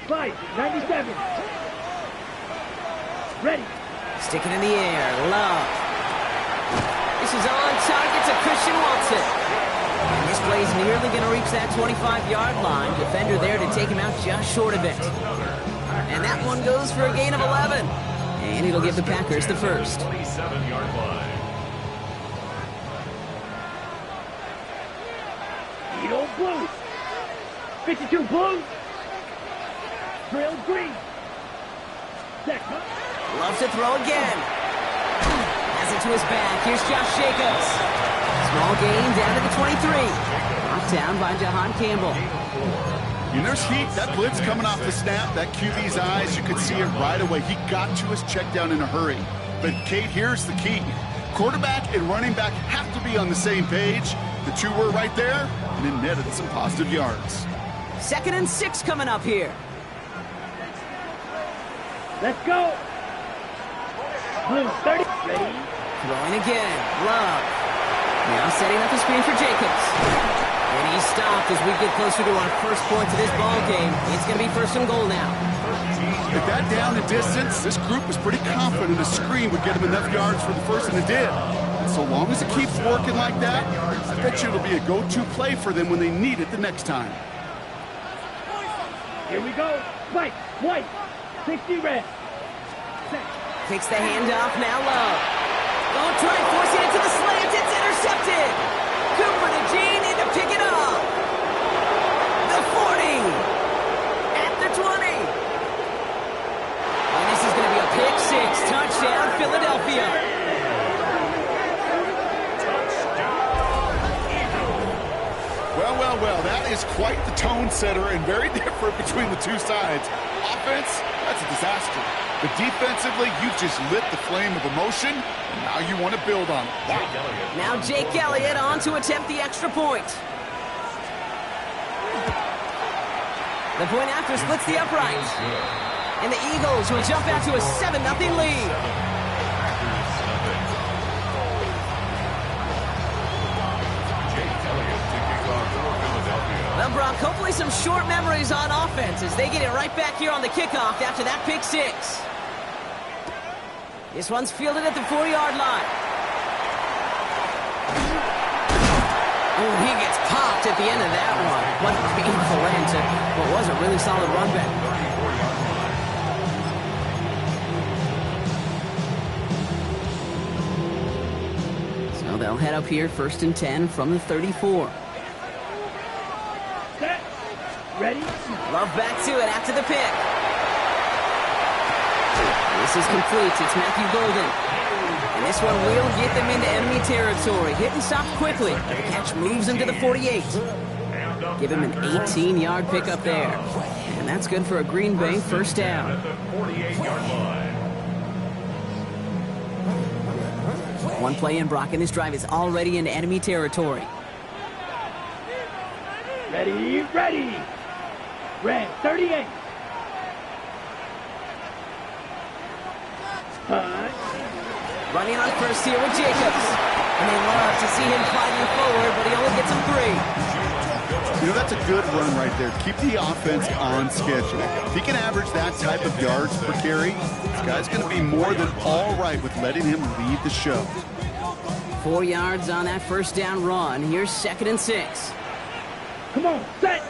5, 97. Ready. Stick it in the air. Love. This is on target to Christian Watson. And this play is nearly going to reach that 25-yard line. Defender there to take him out just short of it. And that one goes for a gain of 11. And it'll give the Packers the first. 27-yard line. Edo blue. 52 blue. Drill green. Second. Loves to throw again. Has it to his back. Here's Josh Jacobs. Small gain down to the 23. Knocked down by Jahan Campbell. And there's heat. That blitz coming off the snap. That QB's eyes, you could see it right away. He got to his check down in a hurry. But, Kate, here's the key. Quarterback and running back have to be on the same page. The two were right there, and it netted some positive yards. 2nd and 6 coming up here. Let's go. Blue 30. Ready. Throwing again. Love. Now setting up the screen for Jacobs. And he's stopped as we get closer to our first points of this ball game. It's going to be 1st and goal now. With that down the distance, this group was pretty confident the screen would get them enough yards for the first, and it did. And so long as it keeps working like that, I bet you it'll be a go-to play for them when they need it the next time. Here we go. Spike. White. 60 red. Set. Takes the handoff, now Love. Don't try forcing it to the slant, it's intercepted. Cooper to Jean in to pick it up. The 40. At the 20. And this is going to be a pick 6. Touchdown, Philadelphia. Well, that is quite the tone setter and very different between the two sides. Offense, that's a disaster. But defensively, you've just lit the flame of emotion, and now you want to build on it. Wow. Now Jake Elliott on to attempt the extra point. The point after splits the upright. And the Eagles will jump out to a 7-0 lead. Well, Brock, hopefully some short memories on offense as they get it right back here on the kickoff after that pick 6. This one's fielded at the 4-yard line. Oh, he gets popped at the end of that one. What a painful end to what was a really solid run back. So they'll head up here 1st and 10 from the 34. Set. Ready. Love back to it after the pick. This is complete. It's Matthew Golden. And this one will get them into enemy territory. Hit and stop quickly. The catch moves him to the 48. Give him an 18-yard pickup there. And that's good for a Green Bay 1st down. One play in, Brock, and this drive is already into enemy territory. Ready. Ready. Red 38. Running on first here with Jacobs. And they love to see him fighting forward, but he only gets him 3. You know, that's a good run right there. Keep the offense on schedule. If he can average that type of yards per carry, this guy's going to be more than all right with letting him lead the show. 4 yards on that 1st down run. Here's 2nd and 6. Come on. Set.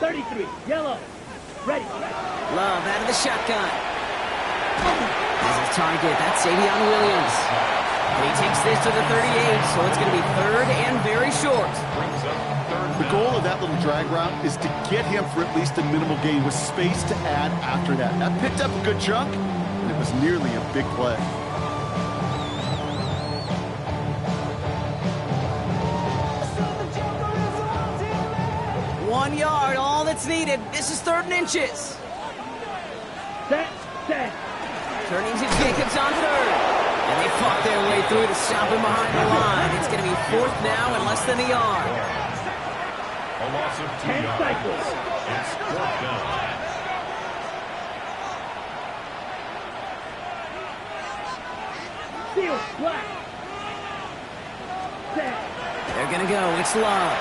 33. Yellow. Ready. Love out of the shotgun. As his target, that's Savion Williams. And he takes this to the 38, so it's going to be 3rd and very short. The goal of that little drag route is to get him for at least a minimal gain with space to add after that. That picked up a good chunk, and it was nearly a big play. One yard, all that's needed. This is 3rd and inches. Set. Set. Turning to Jacobs on 3rd. And they fought their way through to stop him behind the line. It's going to be 4th now and less than a yard. A loss of 2 10 yards. cycles. It's 4th down. Seal. Black. Set. They're going to go. It's Love.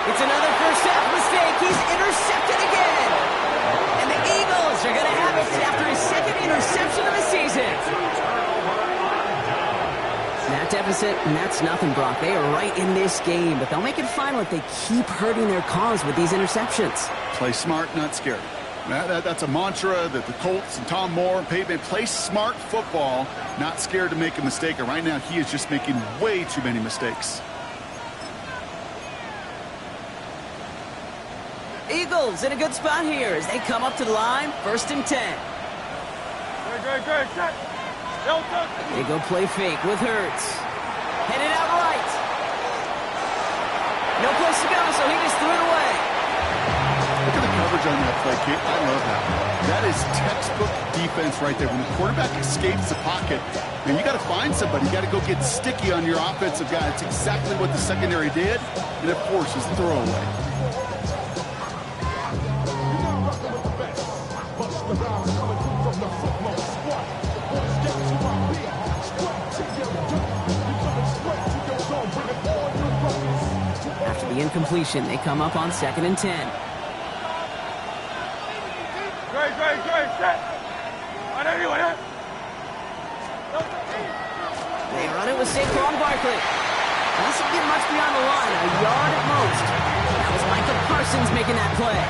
It's another first half mistake. He's intercepted. deficit, and that's nothing, Brock. They are right in this game, but they'll make it final if they keep hurting their cause with these interceptions. Play smart, not scared. That's a mantra that the Colts and Tom Moore and Peyton play smart football, not scared to make a mistake. And right now, he is just making way too many mistakes. Eagles in a good spot here as they come up to the line, 1st and 10. They go play fake with Hurts. Headed out right. No place to go, so he just threw it away. Look at the coverage on that play, Kate. I love that. That is textbook defense right there. When the quarterback escapes the pocket, and you got to find somebody. You got to go get sticky on your offensive guy. It's exactly what the secondary did, and it forces the throwaway. After the incompletion, they come up on 2nd and 10. They run it with Saquon Barkley. Doesn't get much beyond the line, a yard at most. That was Michael Parsons making that play.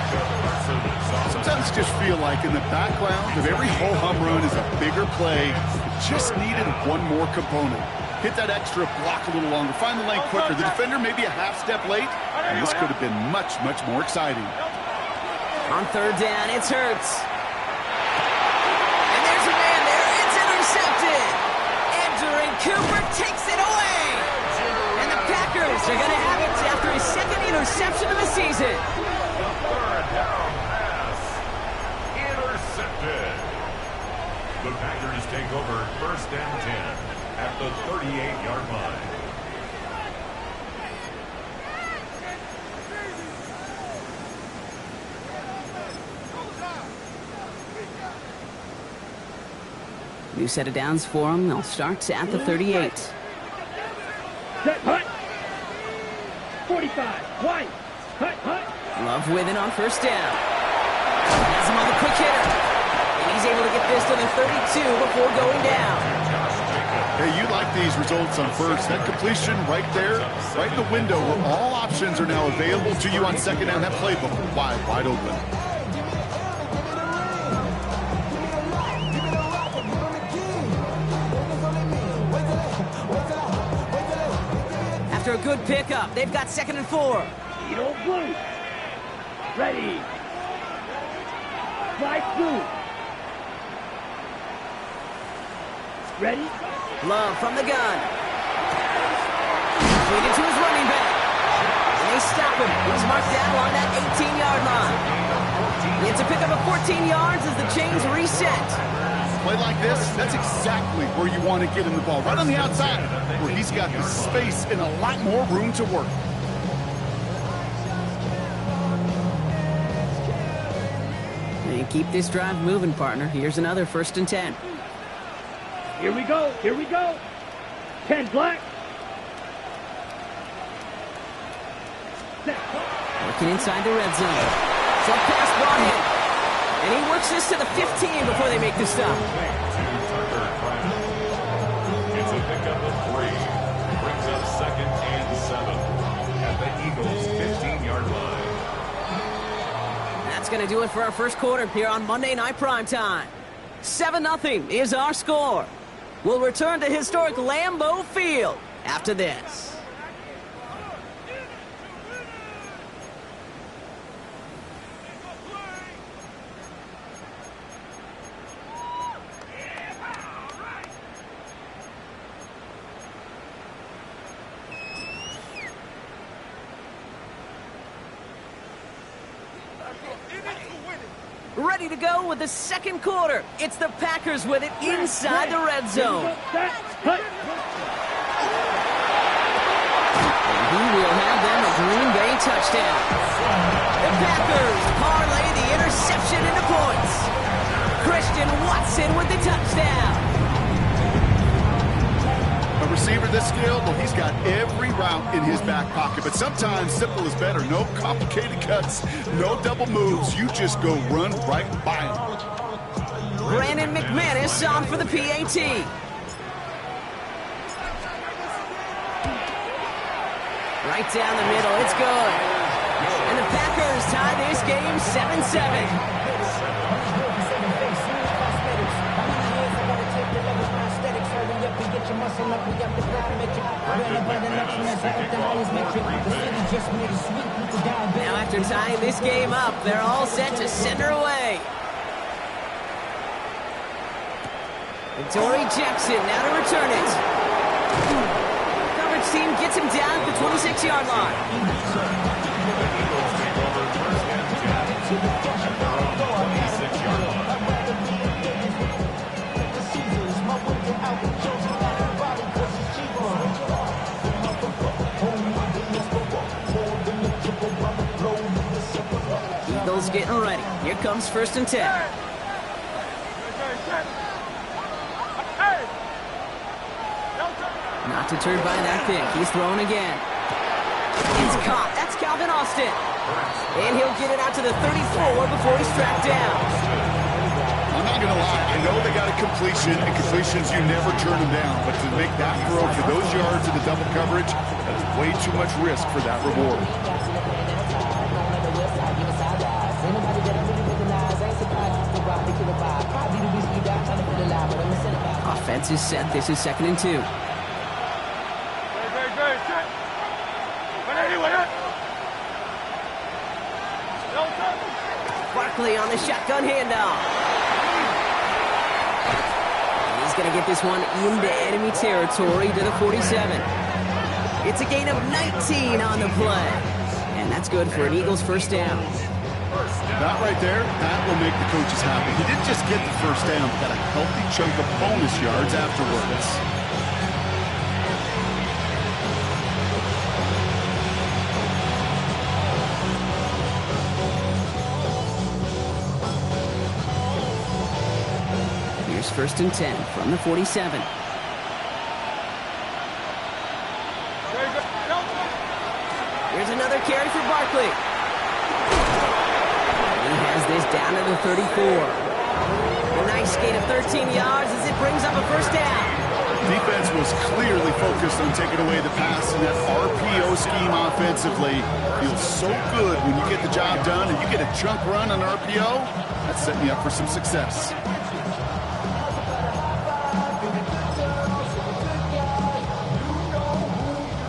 Sometimes you just feel like in the background of every ho-hum run is a bigger play. It just needed one more component. Hit that extra block a little longer. Find the lane quicker. The defender maybe a half step late, and this could have been much, much more exciting. On 3rd down, it's Hurts. And there's a man there. It's intercepted. Andrew Cooper takes it away. And the Packers are going to have it after his 2nd interception of the season. Third down pass. Intercepted. The Packers take over 1st and 10 at the 38-yard line. New set of downs for them. They'll start at the 38. Set, hut. 45. White. Hut, hut. Love with it on 1st down. Has him on the quick hitter. And he's able to get this to the 32 before going down. Hey, you like these results on 1st. That completion right there, right in the window where all options are now available to you on 2nd down. That playbook wide open. After a good pickup, they've got 2nd and 4. Eagle blue. Ready. Fly blue. Ready. Love from the gun. Tweeted to his running back. And they stop him. He's marked down along that 18-yard line. It's a pickup of 14 yards as the chains reset. Play like this, that's exactly where you want to get him the ball. Right on the outside, where he's got the space and a lot more room to work. And keep this drive moving, partner. Here's another 1st and 10. Here we go. Here we go. 10 black. Set. Working inside the red zone. Short pass brought in. And he works this to the 15 before they make the stop. It's a pickup of 3. Brings up 2nd and 7 at the Eagles' 15-yard line. That's going to do it for our 1st quarter here on Monday Night Primetime. 7-0 is our score. We'll return to historic Lambeau Field after this. Ready to go with the 2nd quarter. It's the Packers with it inside the red zone. Set. Hut. And he will have them a Green Bay touchdown. The Packers parlay the interception into points. Christian Watson with the touchdown. A receiver this skilled, well, he's got every route in his back pocket. But sometimes simple is better. No complicated cuts, no double moves. You just go run right by him. Brandon McManus on for the PAT. right down the middle. It's good. And the Packers tie this game 7-7. Now after tying this game up, they're all set to send her away. Dory Jackson now to return it. Coverage team gets him down at the 26-yard line. Eagles getting ready. Here comes 1st and 10. Not deterred by that pick. He's throwing again. It's caught. That's Calvin Austin. And he'll get it out to the 34 before he's tracked down. I'm not going to lie. I know they got a completion, and completions, you never turn them down. But to make that throw for those yards in the double coverage, that's way too much risk for that reward. Offense is set. This is 2nd and 2. Barkley on the shotgun handoff. He's going to get this one into enemy territory to the 47. It's a gain of 19 on the play. And that's good for an Eagles 1st down. That right there, that will make the coaches happy. He didn't just get the 1st down, but got a healthy chunk of bonus yards afterwards. Here's 1st and 10 from the 47. Here's another carry for Barkley. He has this down to the 34. A nice gain of 13 yards as it brings up a 1st down. Defense was clearly focused on taking away the pass, and that RPO scheme offensively feels so good when you get the job done and you get a chunk run on RPO. That's setting you up for some success.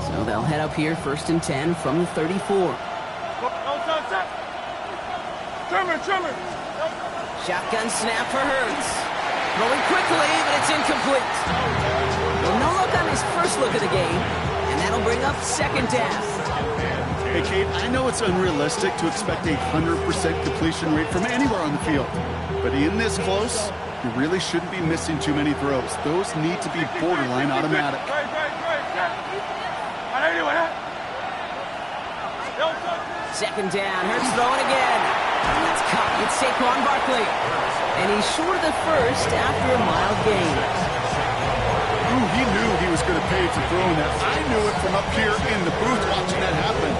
So they'll head up here 1st and 10 from the 34. Shotgun snap for Hurts. Throwing quickly, but it's incomplete. Well, no look on his first look of the game, and that'll bring up 2nd down. Hey, Kate, I know it's unrealistic to expect a 100% completion rate from anywhere on the field. But in this close, you really shouldn't be missing too many throws. Those need to be borderline automatic. 2nd down. Hurts throwing again. That's caught. It's Saquon Barkley. And he's short of the 1st after a mild gain. Ooh, he knew he was going to pay for throwing that. I knew it from up here in the booth watching that happen.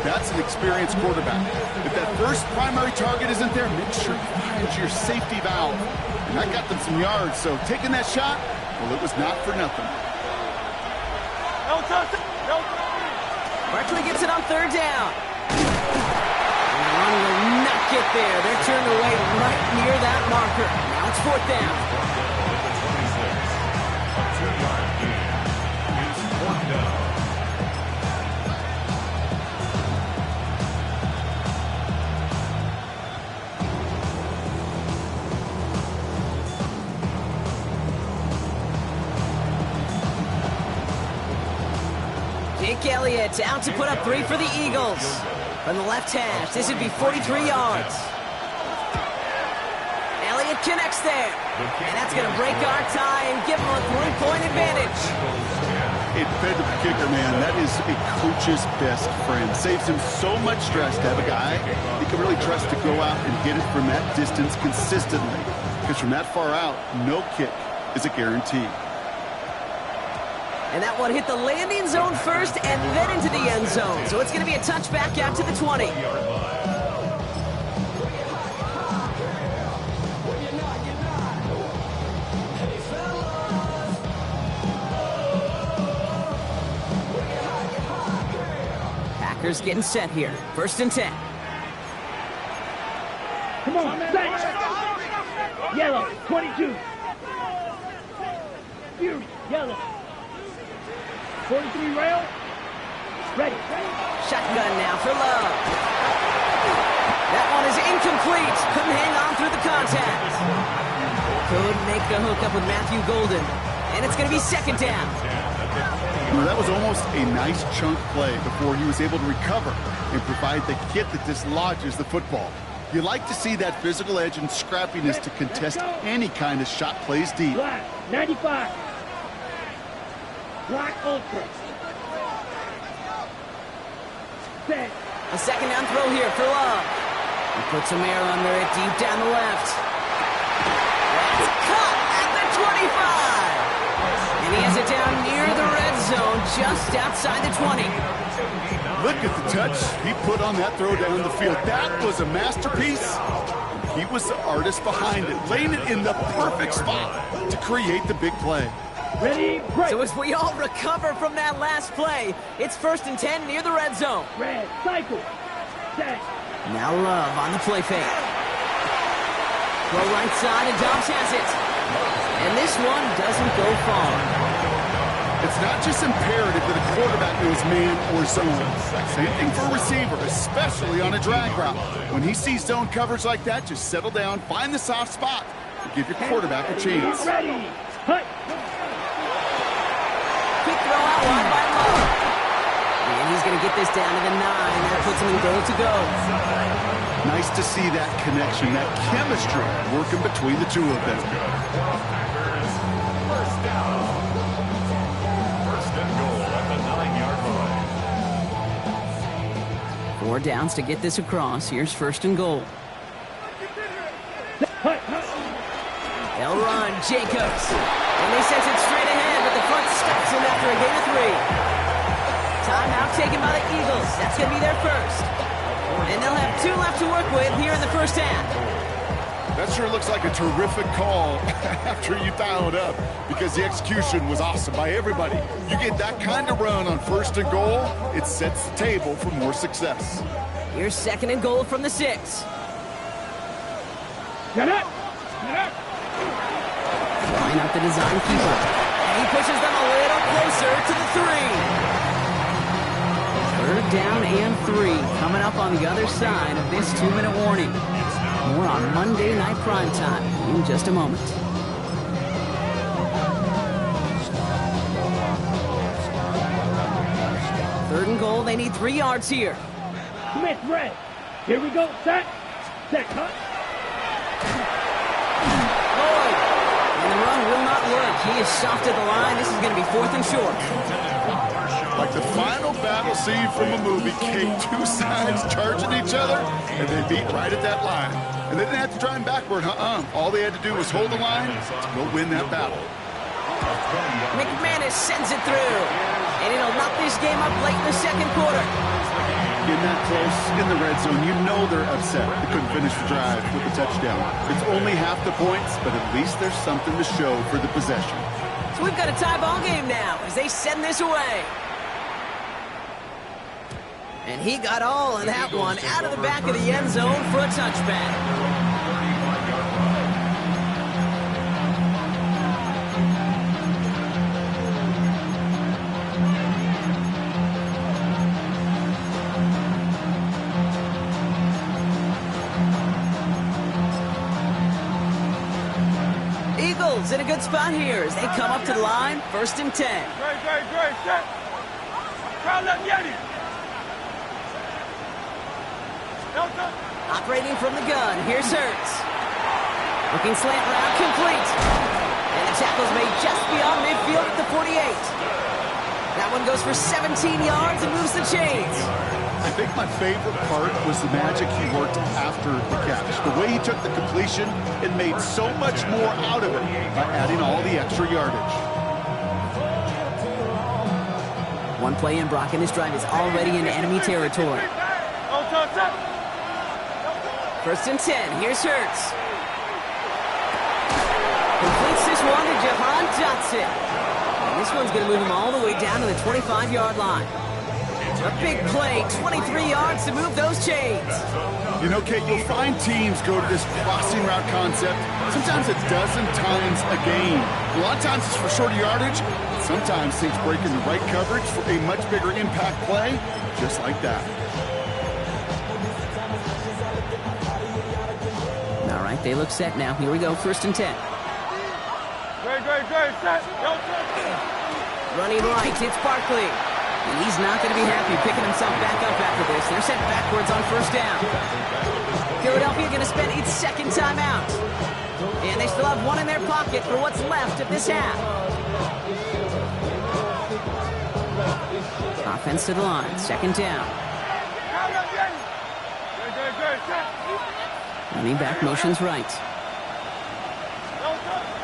That's an experienced quarterback. If that first primary target isn't there, make sure you find your safety valve. And that got them some yards, so taking that shot, well, it was not for nothing. Barkley gets it on 3rd down. And the run will not get there. They're turned away right near that marker. Now it's 4th down. Jake Elliott out to put up 3 for the Eagles. From the left hash, this would be 43 yards. Elliott connects there. And that's going to break our tie and give him a 3-point advantage. It fed the kicker, man. That is a coach's best friend. Saves him so much stress to have a guy he can really trust to go out and get it from that distance consistently. Because from that far out, no kick is a guarantee. And that one hit the landing zone first and then into the end zone. So it's going to be a touchback out to the 20. playmakers getting set here. 1st and 10. Come on, set. Yellow, 22. Fury, yellow. 43 rail. Ready. Shotgun now for Love. That one is incomplete. Couldn't hang on through the contact. Couldn't make the hook up with Matthew Golden. And it's going to be 2nd down. You know, that was almost a nice chunk play before he was able to recover and provide the hit that dislodges the football. You like to see that physical edge and scrappiness to contest any kind of shot plays deep. Black, 95. Black Ultra. Set. A 2nd down throw here for Love. He puts some air under it deep down the left. That's caught at the 25. And he has it down near the red zone, just outside the 20. Look at the touch he put on that throw down the field. That was a masterpiece. He was the artist behind it, laying it in the perfect spot to create the big play. Ready, break. So as we all recover from that last play, it's 1st and 10 near the red zone. Red, cycle. Set. Now Love on the play fake. Throw right side, and Dobbs has it. And this one doesn't go far. It's not just imperative that a quarterback knows man or zone. Same thing for a receiver, especially on a drag route. When he sees zone coverage like that, just settle down, find the soft spot, and give your quarterback a chance. Ready. Hut. Quick throw out wide by Love. And he's going to get this down to the 9. That puts him in goal to go. Nice to see that connection, that chemistry working between the two of them. First down. 1st and goal at the 9-yard line. 4 downs to get this across. Here's 1st and goal. Hut. They'll run, Jacobs. And they sense it straight ahead, but the front stops him after a gain of 3. Timeout taken by the Eagles. That's going to be their first. And they'll have 2 left to work with here in the 1st half. That sure looks like a terrific call after you dial it up, because the execution was awesome by everybody. You get that kind of run on 1st and goal, it sets the table for more success. Here's 2nd and goal from the 6. Get up. Get up. Line up the design keeper. And he pushes them a little closer to the 3. 3rd down and 3 coming up on the other side of this 2-minute warning. More on Monday Night Primetime in just a moment. Third and goal, they need 3 yards here. Smith, red. Here we go. Set. Set. Cut. Lloyd. And the run will not work. He is soft at the line. This is going to be 4th and short. Like the final battle scene from a movie, Kate, 2 sides charging each other, and they beat right at that line. And they didn't have to drive backward, All they had to do was hold the line to go win that battle. McManus sends it through. And it'll knock this game up late in the 2nd quarter. In that close, in the red zone, you know they're upset. They couldn't finish the drive with a touchdown. It's only half the points, but at least there's something to show for the possession. So we've got a tie ball game now as they send this away. And he got all of that one out of the back of the end zone for a touchback. Eagles in a good spot here as they come up to the line, 1st and 10. Great. Set. Crowd up, Yeti. Operating from the gun, here's Hurts. Looking slant route, complete. And the tackle's made just beyond midfield at the 48. That one goes for 17 yards and moves the chains. I think my favorite part was the magic he worked after the catch. The way he took the completion and made so much more out of it by adding all the extra yardage. One play in, Brock, and this drive is already in enemy territory. 1st and 10. Here's Hurts. Completes this one to Jahan Dotson. And this one's going to move him all the way down to the 25-yard line. A big play, 23 yards to move those chains. You know, Kate, you'll find teams go to this crossing route concept sometimes a dozen times a game. A lot of times it's for shorter yardage. Sometimes things break in the right coverage for a much bigger impact play, just like that. All right, they look set now. Here we go, 1st and 10. Great, set. Running right, it's Barkley. And he's not going to be happy picking himself back up after this. They're sent backwards on 1st down. Philadelphia going to spend its 2nd timeout. And they still have one in their pocket for what's left of this half. Offense to the line, 2nd down. Running back motions right.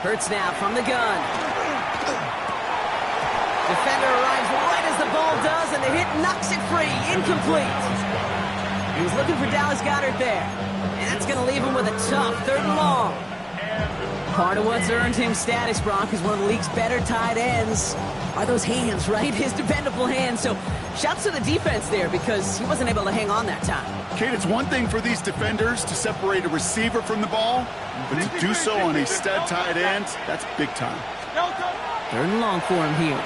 Hurts now from the gun. Defender arrives right as the ball does, and the hit knocks it free. Incomplete. He was looking for Dallas Goedert there. And that's going to leave him with a tough 3rd and long. Part of what's earned him status, Brock, is one of the league's better tight ends. Are those hands, right? His dependable hands. So shouts to the defense there because he wasn't able to hang on that time. Kate, it's one thing for these defenders to separate a receiver from the ball, but to do so on a stud tight end, that's big time. 3rd and long for him here.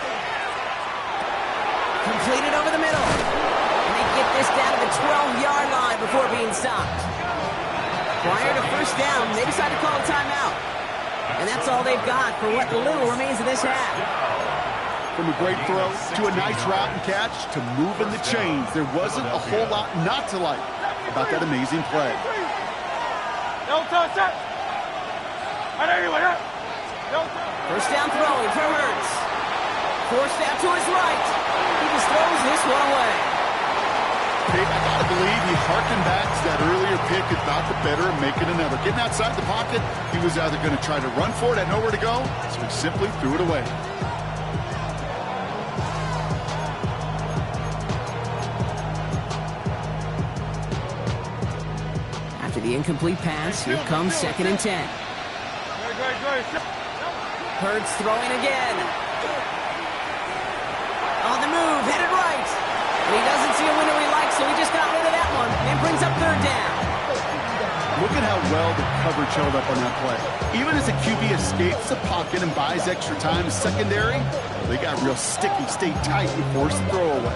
Completed over the middle. And they get this down to the 12-yard line before being stopped. Prior to 1st down, they decide to call a timeout. And that's all they've got for what little remains of this half. From a great throw to a nice route and catch to moving the chains, there wasn't a whole lot not to like about that amazing play. 1st down throwing for Hurts. Forced out to his right. He just throws this one away. Kate, I gotta believe he harkened back to that earlier pick and thought the better of making another. Getting outside the pocket, he was either going to try to run for it, had nowhere to go, so he simply threw it away. After the incomplete pass, here comes 2nd and 10. Hurts throwing again. On the move, headed right. And he doesn't see a window he likes, so he just got rid of that one and brings up 3rd down. Look at how well the coverage held up on that play. Even as a QB escapes the pocket and buys extra time in secondary, they got real sticky, stayed tight, and forced the throwaway.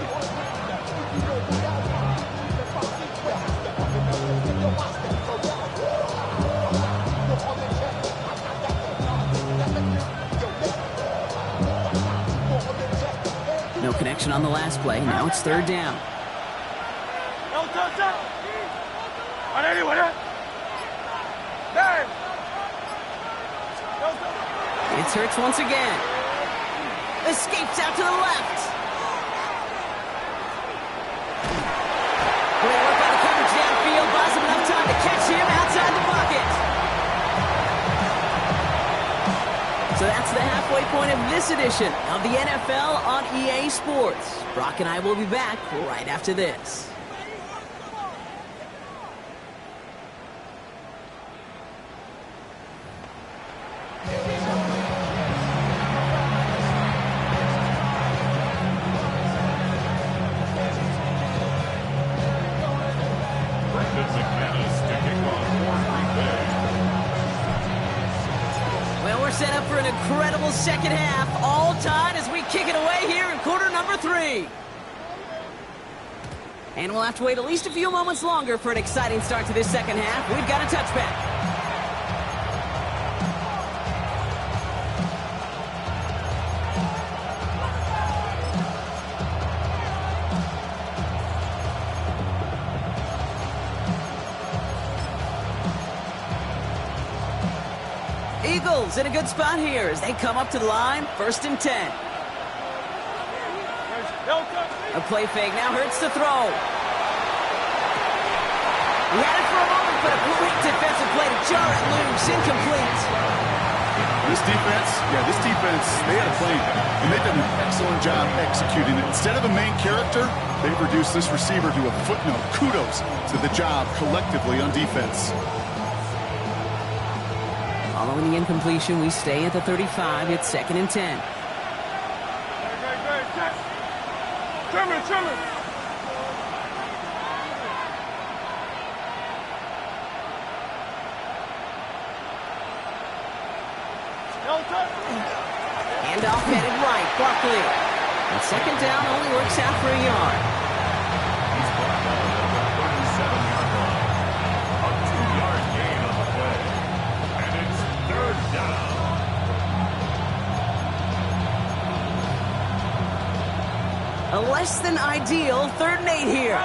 No connection on the last play. Now it's 3rd down. It's Hurts once again. Escapes out to the left. Great work on the coverage downfield. Buys him enough time to catch him outside the pocket. So that's the halfway point of this edition of the NFL on EA Sports. Brock and I will be back right after this. Set up for an incredible 2nd half, all tied as we kick it away here in quarter number 3. And we'll have to wait at least a few moments longer for an exciting start to this 2nd half. We've got a touchback. Eagles in a good spot here as they come up to the line, 1st and 10. A play fake, now Hurts to throw. He had it for a moment, but a great defensive play to jar it loose, incomplete. This defense, they had a plan, and they've done an excellent job executing it. Instead of a main character, they've reduced this receiver to a footnote. Kudos to the job collectively on defense. Following the incompletion, we stay at the 35. It's 2nd and 10. Handoff headed right, Barkley. And second down only works out for a yard. He's brought down at the 37-yard line. A 2-yard gain on the play. And it's third down. A less than ideal 3rd and 8 here.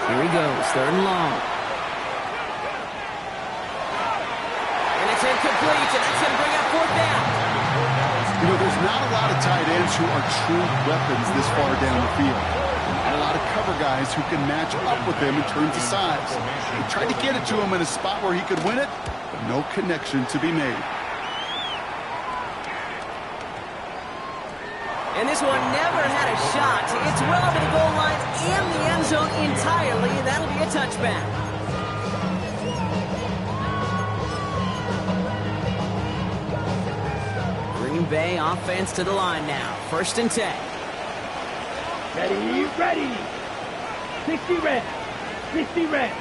Here he goes, 3rd and long. And it's incomplete, and that's going to bring up 4th down. You know, there's not a lot of tight ends who are true weapons this far down the field. Not a lot of cover guys who can match up with them in terms of size. He tried to get it to him in a spot where he could win it, but no connection to be made. And this one never had a shot. It's well over the goal line and the end zone entirely, and that'll be a touchback. Green Bay offense to the line now. 1st and 10. Ready, ready. 60 red. 60 red.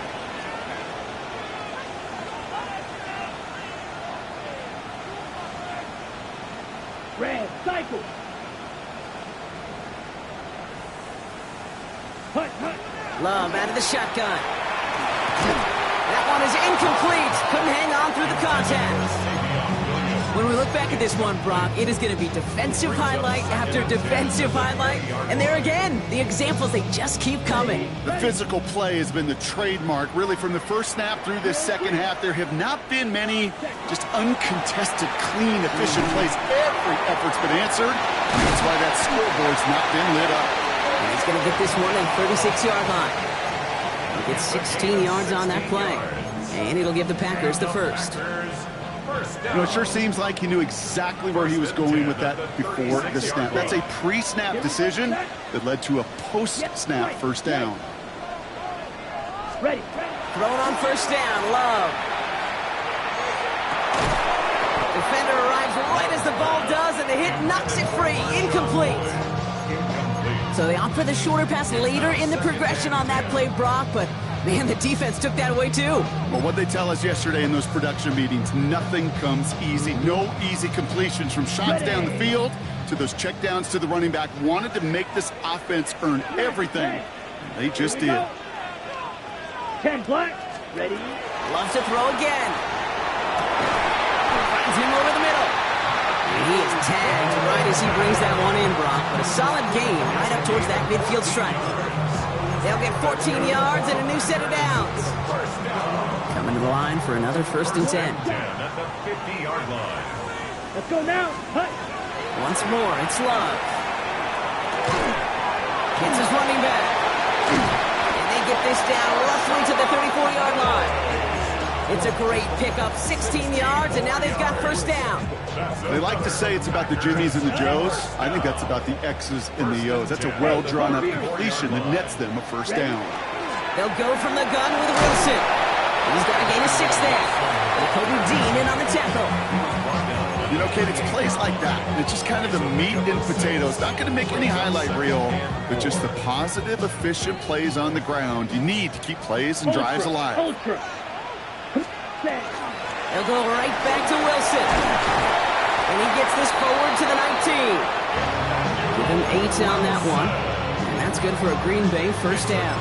Red, cycle. Hut, hut. Love out of the shotgun. That one is incomplete. Couldn't hang on through the contact. When we look back at this one, Brock, it is going to be defensive highlight after defensive highlight. And there again, the examples, they just keep coming. The physical play has been the trademark. Really, from the first snap through this second half, there have not been many just uncontested, clean, efficient plays. Every effort's been answered. That's why that scoreboard's not been lit up. And he's going to get this one at 36-yard line. He'll get 16 yards on that play. And it'll give the Packers the first. You know, it sure seems like he knew exactly where he was going with that before the snap. That's a pre-snap decision that led to a post-snap first down. Ready. Thrown on first down, Love. Defender arrives right as the ball does, and the hit knocks it free. Incomplete. So they opt for the shorter pass later in the progression on that play, Brock, but man, the defense took that away too. Well, what they tell us yesterday in those production meetings, nothing comes easy. No easy completions from shots down the field to those checkdowns to the running back. Wanted to make this offense earn everything. And they just did. 10 black. Ready. Loves to throw again. Finds him over the middle. And he is tagged right as he brings that one in, Brock. But a solid gain right up towards that midfield stripe. They'll get 14 yards and a new set of downs. Coming to the line for another 1st and 10. At the 50-yard line. Let's go now. Hut. Once more, it's Love. Gets his running back. And they get this down roughly to the 34-yard line. It's a great pickup, 16 yards, and now they've got first down. They like to say it's about the Jimmies and the Joes. I think that's about the X's and the O's. That's a well-drawn-up completion that nets them a first down. They'll go from the gun with Wilson. He's got to gain a 6 there. And Kobe Dean in on the tackle. You know, Kate, it's plays like that. It's just kind of the meat and potatoes. Not going to make any highlight reel, but just the positive, efficient plays on the ground. You need to keep plays and drives alive. Ultra. They'll go right back to Wilson. And he gets this forward to the 19. Give him 8 on that one. And that's good for a Green Bay first down.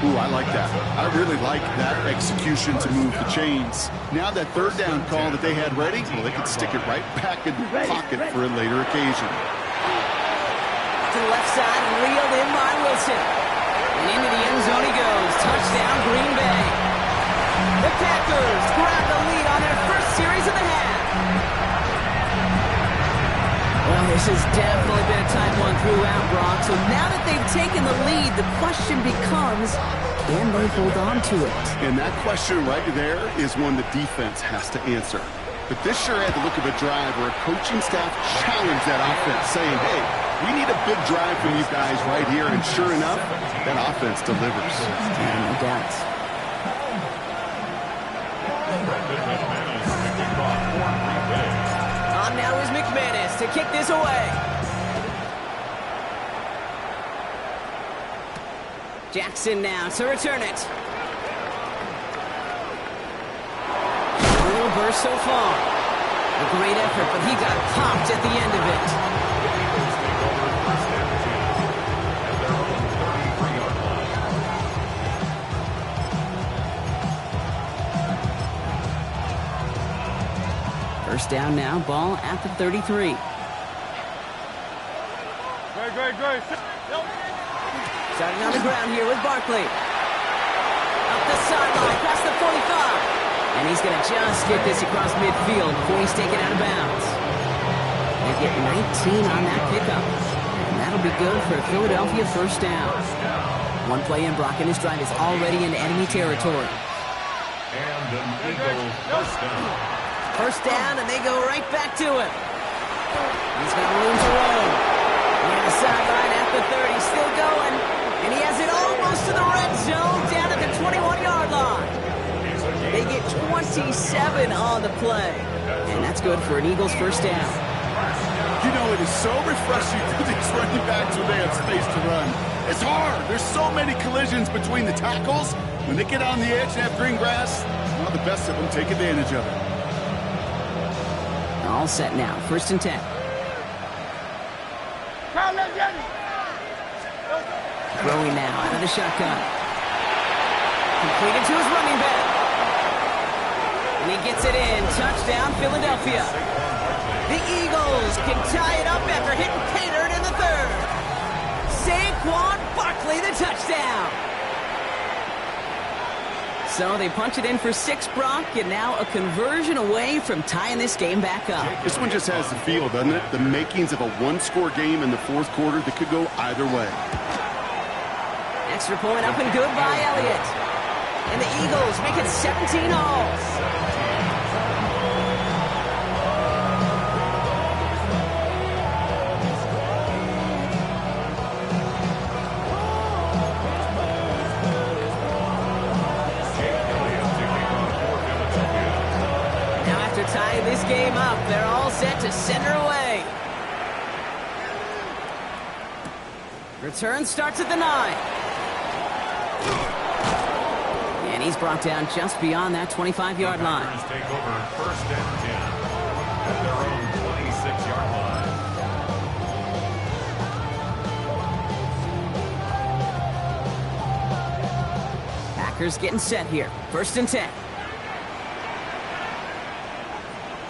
Ooh, I like that. I really like that execution to move the chains. Now that third down call that they had ready, well, they could stick it right back in the pocket for a later occasion. To the left side, reeled in by Wilson. And into the end zone he goes. Touchdown, Green Bay. The Packers grab the lead on their first series of the half. Well, this has definitely been a tight one throughout, Brock. So now that they've taken the lead, the question becomes, can they hold on to it? And that question right there is one the defense has to answer. But this sure had the look of a drive where a coaching staff challenged that offense, saying, hey, we need a big drive from you guys right here. And sure enough, that offense delivers. Yeah, no doubt. On now is McManus to kick this away. Jackson now to return it. burst so far. A great effort, but he got popped at the end of it. Eagles take over first and 10 at their own 33-yard line. First down now, ball at the 33. Great. Starting on the ground here with Barkley. Up the sideline, past the 45. And he's going to just get this across midfield before he's taken out of bounds. They get 19 on that pickup. And that'll be good for a Philadelphia first down. One play in, Brock, and his drive is already in enemy territory. And an Eagles first down. First down, and they go right back to it. He's got room to roll. Near the sideline at the 30, still going. And he has it almost to the red zone, down at the 21-yard line. They get 27 on the play. And that's good for an Eagles first down. You know, it is so refreshing for these running backs when they have space to run. It's hard. There's so many collisions between the tackles. When they get on the edge and have green grass, well, the best of them take advantage of it. All set now. First and 10. Throwing now out of the shotgun. Completed to his running back. And he gets it in. Touchdown, Philadelphia. The Eagles can tie it up after hitting Cater in the third. Saquon Barkley, the touchdown. So they punch it in for 6, Brock, and now a conversion away from tying this game back up. This one just has the feel, doesn't it? The makings of a one-score game in the fourth quarter that could go either way. Extra point up and good by Elliott. And the Eagles make it 17 all. Tie this game up. They're all set to send her away. Return starts at the 9. And he's brought down just beyond that 25-yard line. Take over first and 10 at their own 26-yard line. Packers getting set here. First and 10.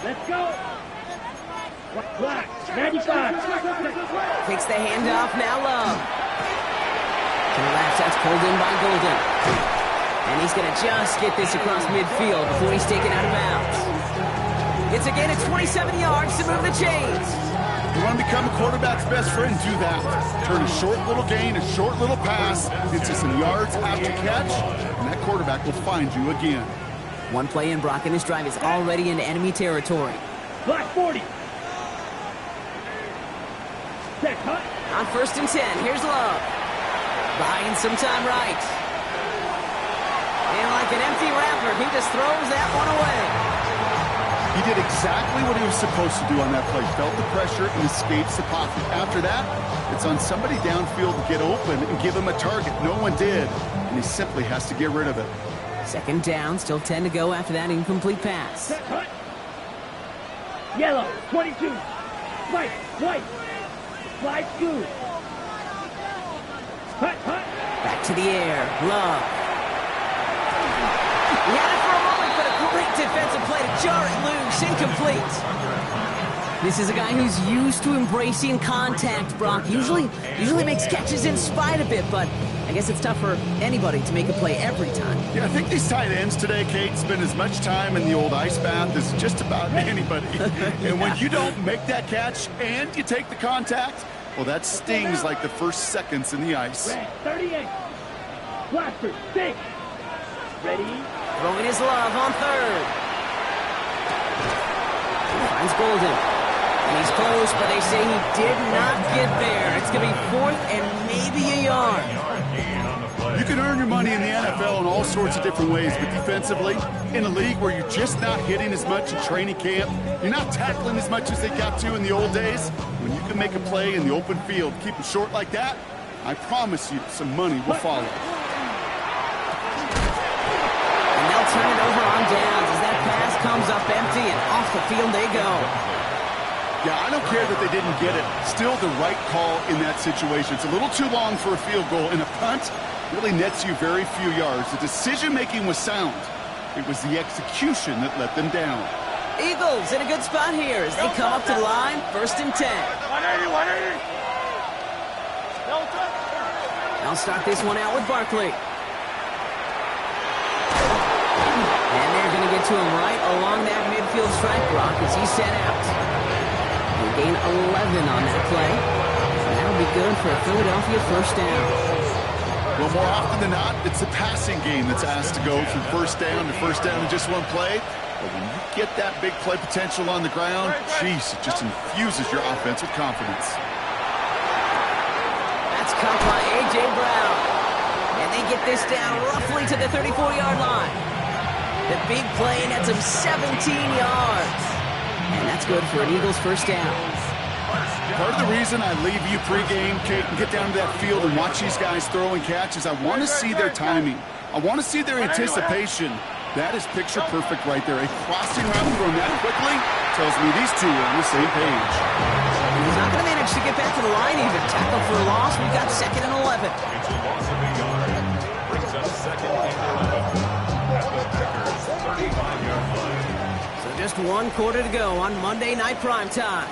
Let's go. Black, 95. Takes the handoff, now Love. To the left, that's pulled in by Golden. And he's going to just get this across midfield before he's taken out of bounds. It's a gain of 27 yards to move the chains. You want to become a quarterback's best friend, do that. Turn a short little gain, a short little pass, gets you some yards after catch, and that quarterback will find you again. One play in, Brock, and his drive is already in enemy territory. Black 40. Set, cut. On first and 10, here's Love. Buying some time right. And like an empty wrapper, he just throws that one away. He did exactly what he was supposed to do on that play. Felt the pressure and escapes the pocket. After that, it's on somebody downfield to get open and give him a target. No one did, and he simply has to get rid of it. Second down, still 10 to go after that incomplete pass. Set, cut. Yellow, 22. White, slide through. Cut. Back to the air, Love. He had it for a moment, but a great defensive play to jar it loose, incomplete. This is a guy who's used to embracing contact, Brock. Usually makes catches in spite of it, but I guess it's tough for anybody to make a play every time. Yeah, I think these tight ends today, Kate, spend as much time in the old ice bath as just about anybody. And when you don't make that catch and you take the contact, well, that stings like the first seconds in the ice. Red, 38. Blaster, 6. Ready? Throwing his Love on third. He finds Golden. And he's close, but they say he did not get there. It's going to be fourth and maybe a yard. You can earn your money in the NFL in all sorts of different ways, but defensively, in a league where you're just not hitting as much in training camp, you're not tackling as much as they got to in the old days, when you can make a play in the open field, keep it short like that, I promise you some money will follow. And they'll turn it over on downs as that pass comes up empty, and off the field they go. Yeah, I don't care that they didn't get it. Still the right call in that situation. It's a little too long for a field goal, and a punt really nets you very few yards. The decision-making was sound. It was the execution that let them down. Eagles in a good spot here as they come up to the line, 1st and 10. 180. They'll start this one out with Barkley. And they're going to get to him right along that midfield stripe, Brock, as he's set out. They gain 11 on that play. And that'll be good for a Philadelphia 1st down. Well, more often than not, it's the passing game that's asked to go from 1st down to 1st down in just one play. But when you get that big play potential on the ground, geez, it just infuses your offense with confidence. That's caught by A.J. Brown. And they get this down roughly to the 34-yard line. The big play nets him 17 yards. And that's good for an Eagles 1st down. Part of the reason I leave you pregame, Kate, and get down to that field and watch these guys throw and catch is I want to see their timing. I want to see their anticipation. That is picture perfect right there. A crossing route thrown that quickly tells me these two are on the same page. He's not going to manage to get back to the line even. Tackle for a loss. We've got 2nd and 11. It's a loss of a yard. Brings up 2nd and 11 at the Packers' 35-yard line. So just 1 quarter to go on Monday Night Primetime.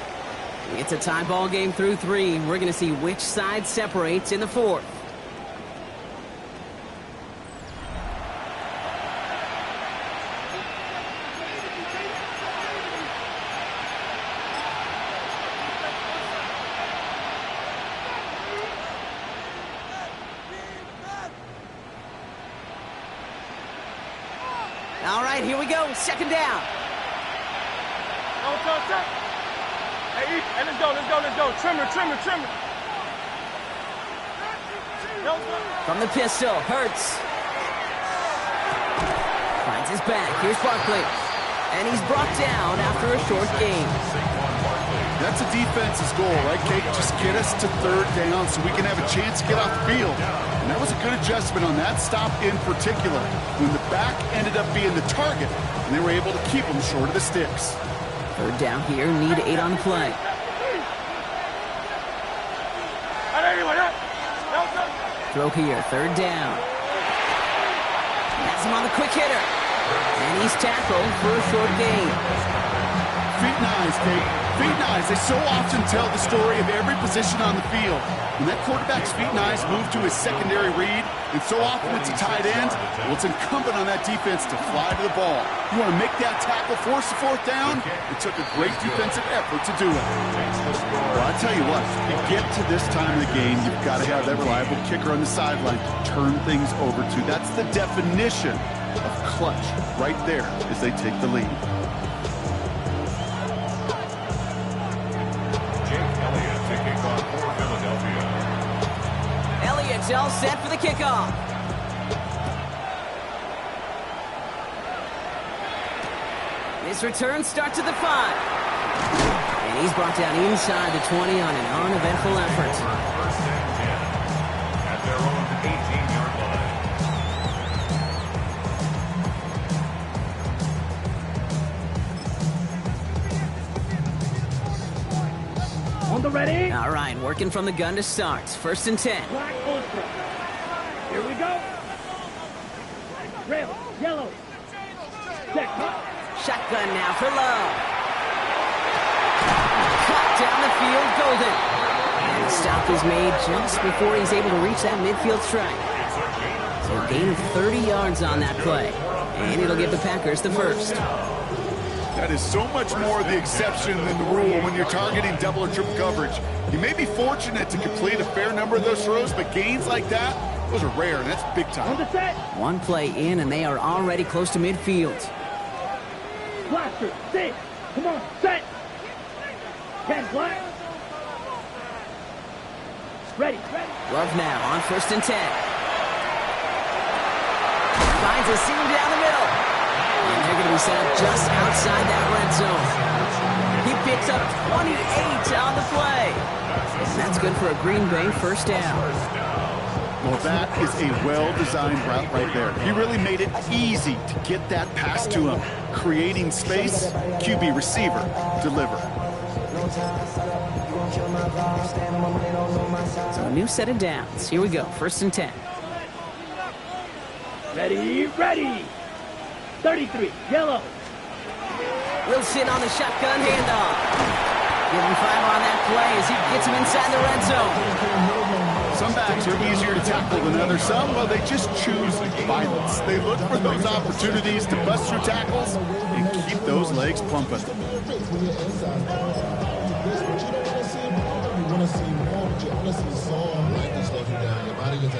It's a tie ball game through 3. We're going to see which side separates in the 4th. All right, here we go. 2nd down. Hey, let's go. Trimmer. From the pistol, Hurts. Finds his back. Here's Barkley. And he's brought down after a short gain. That's a defense's goal, right, Kate? Just get us to 3rd down so we can have a chance to get off the field. And that was a good adjustment on that stop in particular, when the back ended up being the target, and they were able to keep him short of the sticks. 3rd down here, need 8 on the play. Throw here, 3rd down. Has him on the quick hitter. And he's tackled for a short gain. Feet and eyes, Kate. Feet and eyes. They so often tell the story of every position on the field. When that quarterback's feet and eyes move to his secondary read, and so often it's a tight end, well, it's incumbent on that defense to fly to the ball. You want to make that tackle, force the 4th down? It took a great defensive effort to do it. Well, I'll tell you what, you get to this time of the game, you've got to have that reliable kicker on the sideline to turn things over to. That's the definition of clutch right there as they take the lead. Elliott's all set for the kickoff. This return starts at the 5. And he's brought down inside the 20 on an uneventful effort. 1st and 10 at their own 18-yard line. On the ready. All right, working from the gun to start. 1st and 10. Black ultra. Here we go. Red, yellow. Set, cut. Shotgun now for Love. Cut down the field, Golden. And the stop is made just before he's able to reach that midfield strike. So a gain of 30 yards on that play. And it'll give the Packers the 1st. That is so much more the exception than the rule when you're targeting double or triple coverage. You may be fortunate to complete a fair number of those throws, but gains like that, those are rare, and that's big time. On the set. 1 play in, and they are already close to midfield. Blaster, sit. Come on, set. 10 black. Ready. Love now on 1st and 10. Finds a seam down the middle. And they're going to be set up just outside that red zone. He picks up 28 on the play. And that's good for a Green Bay 1st down. Well, that is a well-designed route right there. He really made it easy to get that pass to him. Creating space, QB receiver, deliver. So a new set of downs. Here we go, 1st and 10. Ready, ready. 33, yellow. Wilson on the shotgun handoff. Give him 5 on that play as he gets him inside the red zone. Some backs are easier to tackle than others. Some, well, they just choose violence. They look for those opportunities to bust through tackles and keep those legs pumping.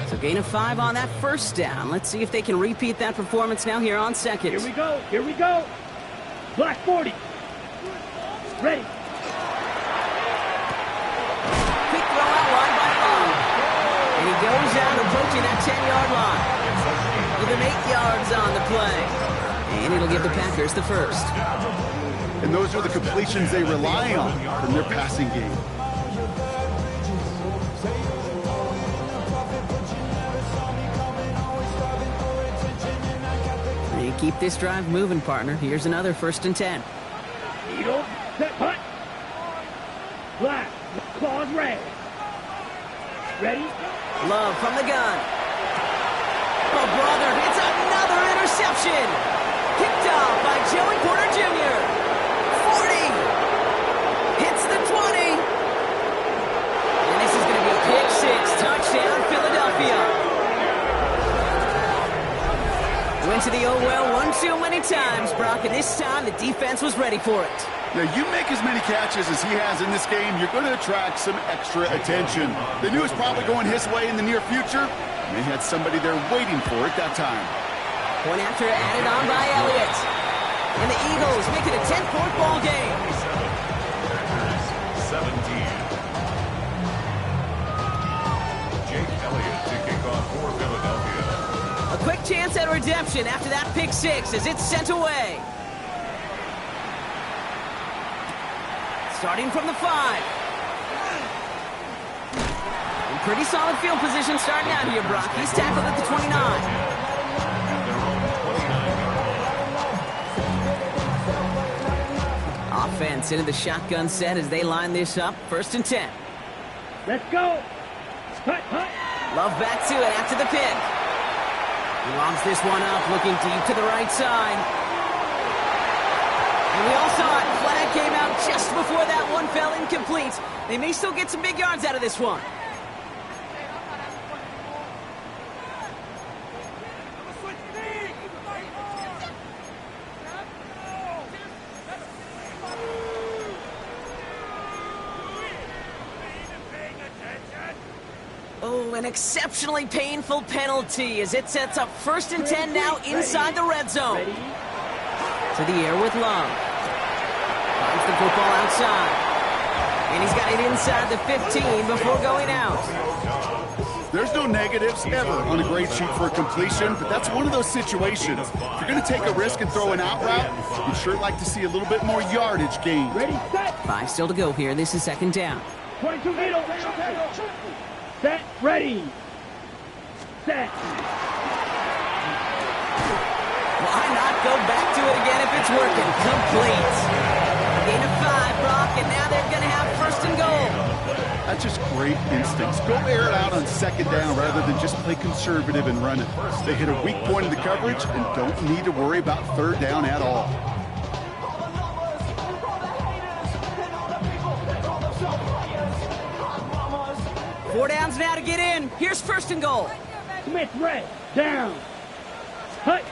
So gain of 5 on that 1st down. Let's see if they can repeat that performance now here on 2nd. Here we go, here we go. Black 40. Ready. Quick throw out wide by Long. And he goes out approaching that 10-yard line. Give him 8 yards on the play. And it'll give the Packers the 1st. And those are the completions they rely on from their passing game. You keep this drive moving, partner. Here's another 1st and 10. Needle, set, punt. Black, claws red. Ready? Love from the gun. Oh, brother, it's another interception. Picked off by Joey Porter Jr. 40. Hits the 20. And this is going to be a pick 6. Touchdown, Philadelphia. Went to the oh well one too many times, Brock, and this time the defense was ready for it. Now, you make as many catches as he has in this game, you're going to attract some extra attention. They knew it was probably going his way in the near future, and they had somebody there waiting for it that time. Point after added on by Elliott. And the Eagles make it a 10-point ball game. 17. Jake Elliott to kick off for Philadelphia. A quick chance at redemption after that pick 6 as it's sent away. Starting from the 5. In pretty solid field position starting out here, Brock. He's tackled at the 29. Offense into the shotgun set as they line this up. 1st and 10. Let's go. Hut, hut. Love back to it after the pick. He lobs this one up, looking deep to the right side. And we all saw it. Flag came out just before that one fell incomplete. They may still get some big yards out of this one. Oh, an exceptionally painful penalty as it sets up 1st and 10 now inside the red zone. To the air with Love. Finds the football outside. And he's got it inside the 15 before going out. There's no negatives ever on a grade sheet for a completion, but that's one of those situations. If you're going to take a risk and throw an out route, you'd sure like to see a little bit more yardage gained. Ready, set. 5 still to go here. This is 2nd down. 22 needle. Set, ready. Set. Why not go back to it again if it's working? Complete. Gain of 5, Brock, and now they're going to have 1st and goal. That's just great instincts. Go air it out on 2nd down rather than just play conservative and run it. They hit a weak point in the coverage and don't need to worry about 3rd down at all. Four downs now to get in. Here's 1st and goal. Smith, red, down. Hut.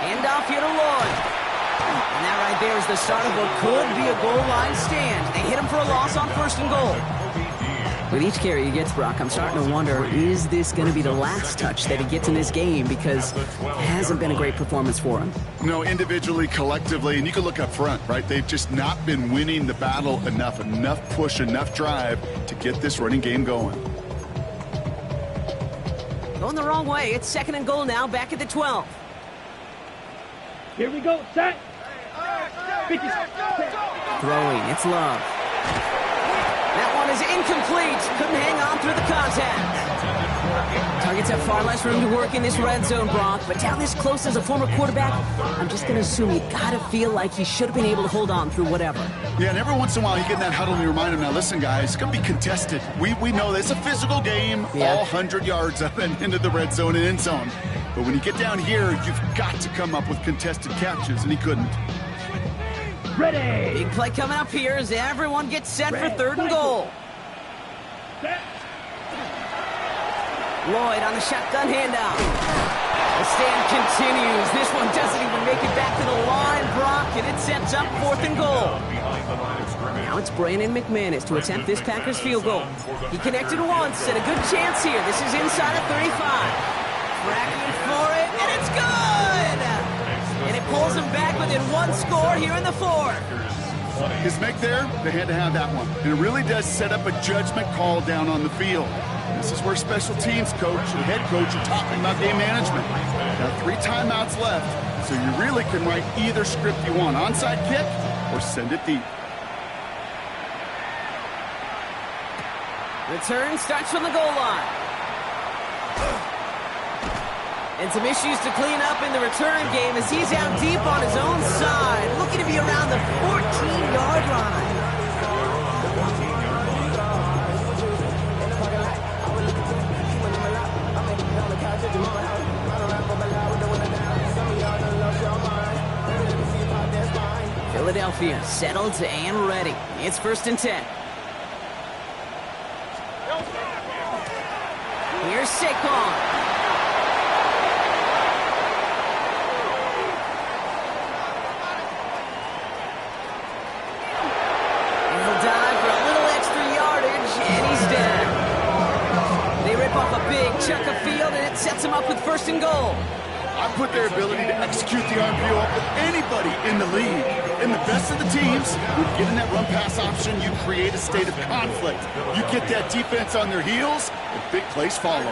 Handoff here to Lloyd. And that right there is the start of what could be a goal line stand. They hit him for a loss on 1st and goal. With each carry he gets, Brock, I'm starting to wonder, is this going to be the last touch that he gets in this game? Because it hasn't been a great performance for him. No, individually, collectively, and you can look up front, right? They've just not been winning the battle enough push, enough drive to get this running game going. Going the wrong way. It's 2nd and goal now, back at the 12. Here we go, set. 50. Throwing, it's Love. That one is incomplete. Couldn't hang on through the contact. Targets have far less room to work in this red zone, Brock, but down this close as a former quarterback, I'm just going to assume you got to feel like he should have been able to hold on through whatever. Yeah, and every once in a while you get in that huddle and you remind him, now listen, guys, it's going to be contested. We know that it's a physical game, all 100 yards up and into the red zone and end zone. But when you get down here, you've got to come up with contested catches, and he couldn't. Ready. Big play coming up here as everyone gets set for third and goal. Set. Lloyd on the shotgun handoff. The stand continues. This one doesn't even make it back to the line, Brock, and it sets up fourth and goal. Now it's Brandon McManus to attempt this Packers field goal. He connected once, and a good chance here. This is inside of 35. Tracking for it, and it's good! And it pulls him back within one score here in the fourth. His make there, they had to have that one. And it really does set up a judgment call down on the field. This is where special teams coach and head coach are talking about game management. Now 3 timeouts left, so you really can write either script you want. Onside kick or send it deep. Return starts from the goal line. And some issues to clean up in the return game as he's out deep on his own side, looking to be around the 14-yard line. Philadelphia settled and ready. It's 1st and 10. Here's Saquon. He'll dive for a little extra yardage, and he's down. They rip off a big chunk of field, and it sets him up with 1st and goal. I put their ability to execute the RPO up with anybody in the league. And the best of the teams, with getting that run-pass option, you create a state of conflict. You get that defense on their heels, and big plays follow.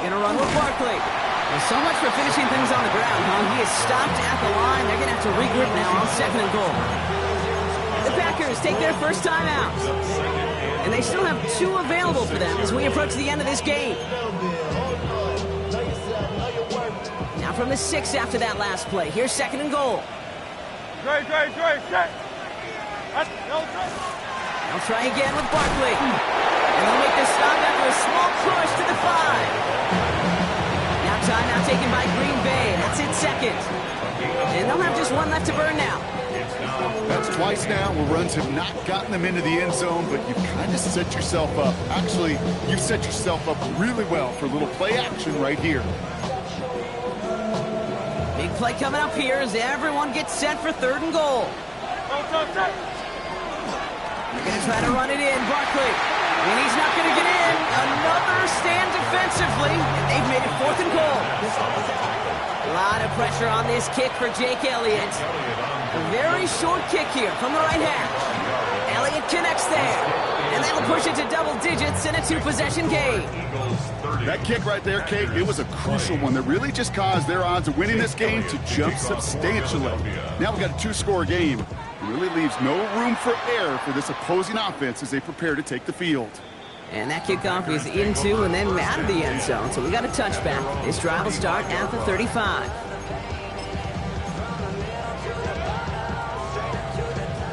Gonna run with Barkley. Well, so much for finishing things on the ground, huh? He is stopped at the line. They're gonna have to regroup now on 2nd and goal. The Packers take their first time out. And they still have 2 available for them as we approach the end of this game. Now from the 6 after that last play. Here's 2nd and goal. They'll try again with Barkley. And they'll make the stop after a small push to the 5. Now timeout taken by Green Bay. That's it, 2nd. And they'll have just 1 left to burn now. That's twice now where runs have not gotten them into the end zone, but you've kind of set yourself up. Actually, you've set yourself up really well for a little play action right here. Big play coming up here as everyone gets set for 3rd and goal. They're going to try to run it in. Barkley. And he's not going to get in. Another stand defensively. And they've made it 4th and goal. A lot of pressure on this kick for Jake Elliott. A very short kick here from the right hash. Elliott connects there. And that'll push it to double digits in a 2-possession game. That kick right there, Kate, it was a crucial one that really just caused their odds of winning this game to jump substantially. Now we've got a 2-score game. It really leaves no room for error for this opposing offense as they prepare to take the field. And that kickoff is into and then out of the end zone. So we got a touchback. This drive will start at the 35.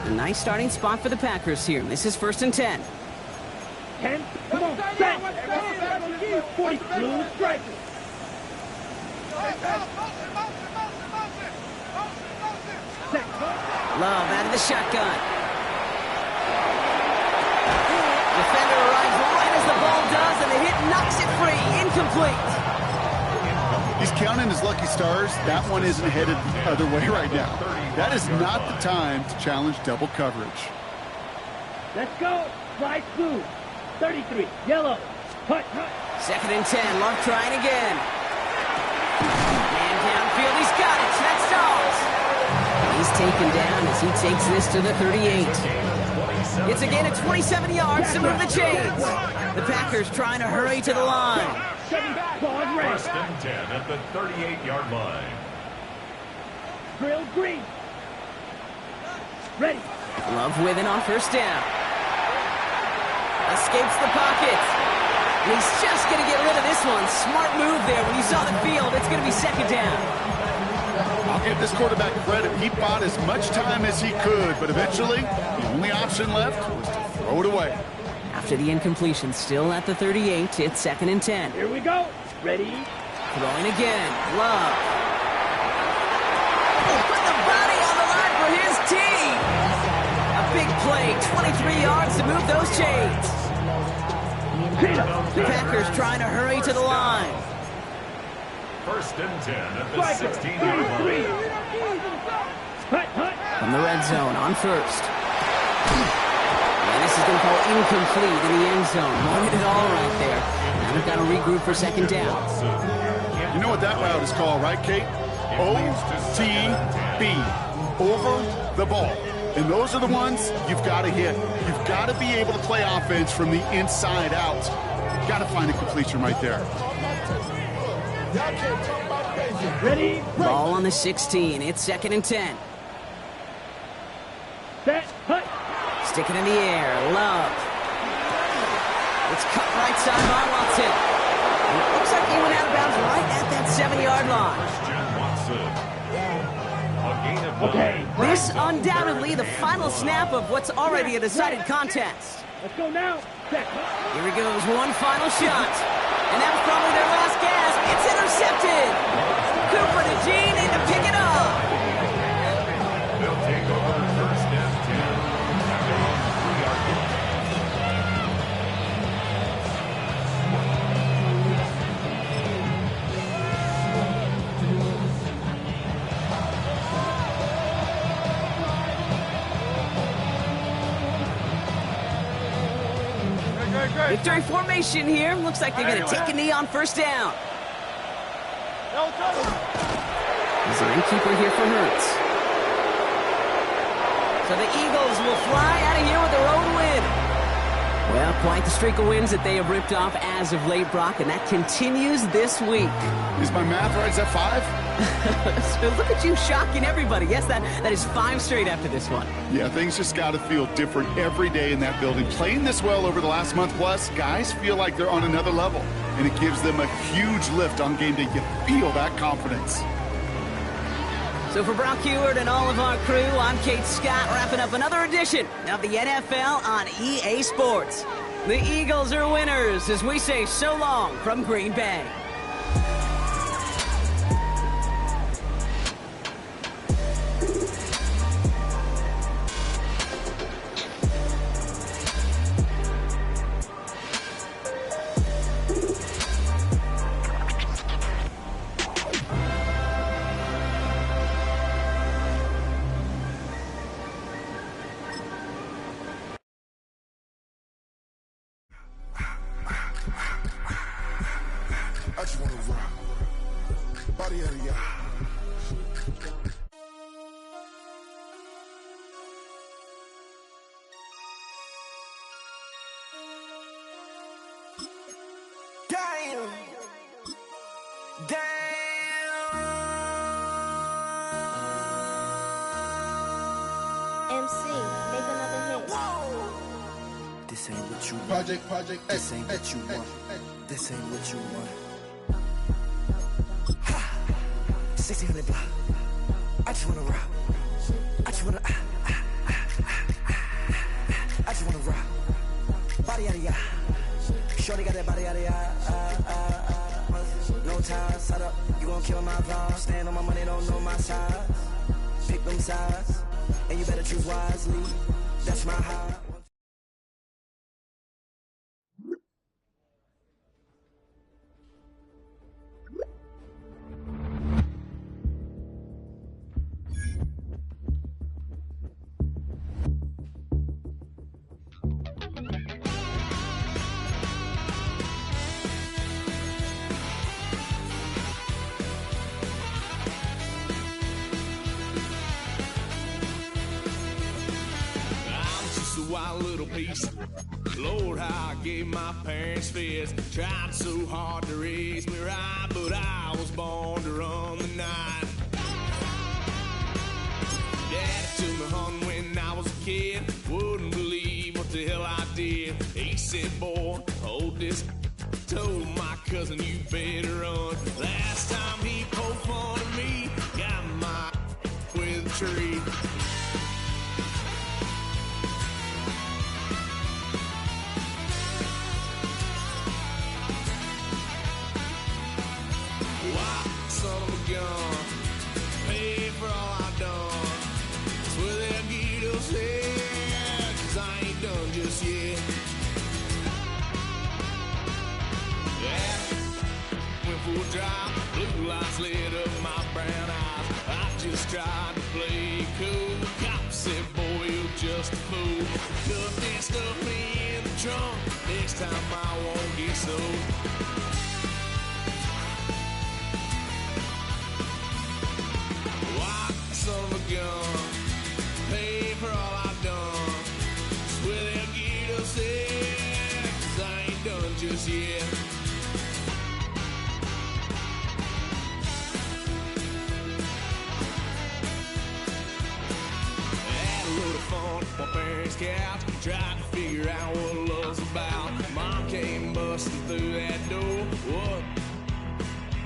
A nice starting spot for the Packers here. This is 1st and 10. 10. Come on, set. 40 blue strikers. Love out of the shotgun. Defender arrives right as the ball does, and the hit knocks it free. Incomplete. He's counting his lucky stars. That one isn't headed the other way right now. That is not the time to challenge double coverage. Let's go. Fly blue. 33. Yellow. Hut. 2nd and 10. Love trying again. Man downfield. He's got it. That's Dawes. He's taken down as he takes this to the 38. It's a gain of 27 yards to move the chains. The Packers trying to hurry to the line. First and 10 at the 38-yard line. Drill green. Ready. Love with it on first down. Escapes the pocket. And he's just going to get rid of this one. Smart move there. When you saw the field, it's going to be second down. I'll give this quarterback credit. He bought as much time as he could, but eventually, the only option left was to throw it away. After the incompletion, still at the 38, it's second and 10. Here we go. Ready. Throwing again. Love. Put the body on the line for his team. A big play, 23 yards to move those chains. The Packers trying to hurry to the line. First and 10 at the 16-yard line. From the red zone on first. And this is going to fall incomplete in the end zone. Wanted it all right there. Now they've got to regroup for second down. You know what that route is called, right, Kate? OTB. Over the ball. And those are the ones you've got to hit. You've got to be able to play offense from the inside out. You've got to find a completion right there. Ready. Ball on the 16. It's second and 10. Set. Hut. Stick it in the air. Love. It's cut right side by Watson. And it looks like he went out of bounds right at that 7-yard line. Okay. This undoubtedly the final snap of what's already a decided contest. Let's go now. Set. Here he goes. One final shot. And that was probably their last gasp. It's intercepted. Cooper to Gene in to pick it up. They'll take over first and 10 at their own 3-yard line. Victory formation here. Looks like they're going to take a knee on first down. Design keeper here for Hurts. So the Eagles will fly out of here with a road win. Well, quite the streak of wins that they have ripped off as of late, Brock, and that continues this week. Is my math right? Is that 5? So look at you shocking everybody. Yes, that is 5 straight after this one. Yeah, things just got to feel different every day in that building. Playing this well over the last month plus, guys feel like they're on another level, and it gives them a huge lift on game day. You feel that confidence. So for Brock Heward and all of our crew, I'm Kate Scott, wrapping up another edition of the NFL on EA Sports. The Eagles are winners as we say so long from Green Bay. I just wanna rock. Body area. Damn. MC, make another hit. This ain't what you want. Project. This ain't what you want. This ain't what you want. 1600 block. I just wanna rock. I just wanna. I just wanna rock. Body out of ya. Shorty got that body out of ya. No time, set up. You gon' kill my vibe. Stand on my money, don't know my size. Pick them sides, and you better choose wisely. That's my high. little piece. Lord, how I gave my parents fits. Tried so hard to raise me right, but I was born to run the night. Daddy took me hunting when I was a kid. Wouldn't believe what the hell I did. He said, boy, hold this. Told my cousin, you better run. Last time he poked fun at me, got my with a tree. Why, son of a gun, pay for all I done. Swear they'll get us here, 'cause I ain't done just yet. Yeah, went for a drive, blue lights lit up my brown eyes. I just tried to play cool. Cop said, boy, you're just a fool. Cuffed and stuffed me in the trunk. Next time I won't get sold. Why, son of a gun, pay for all I've done. Swear they'll get us there, 'cause I ain't done just yet. Had a little fun at my parents' couch, tried to figure out what love's about. Mom came busting through that door. What?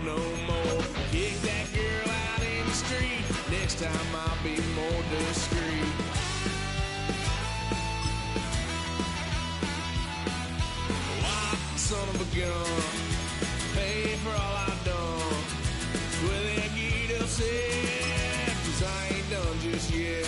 No more. Kick that girl out in the street. Next time I'll be more discreet. Why, son of a gun, pay for all I've done. Swear they'll get us here, 'cause I ain't done just yet.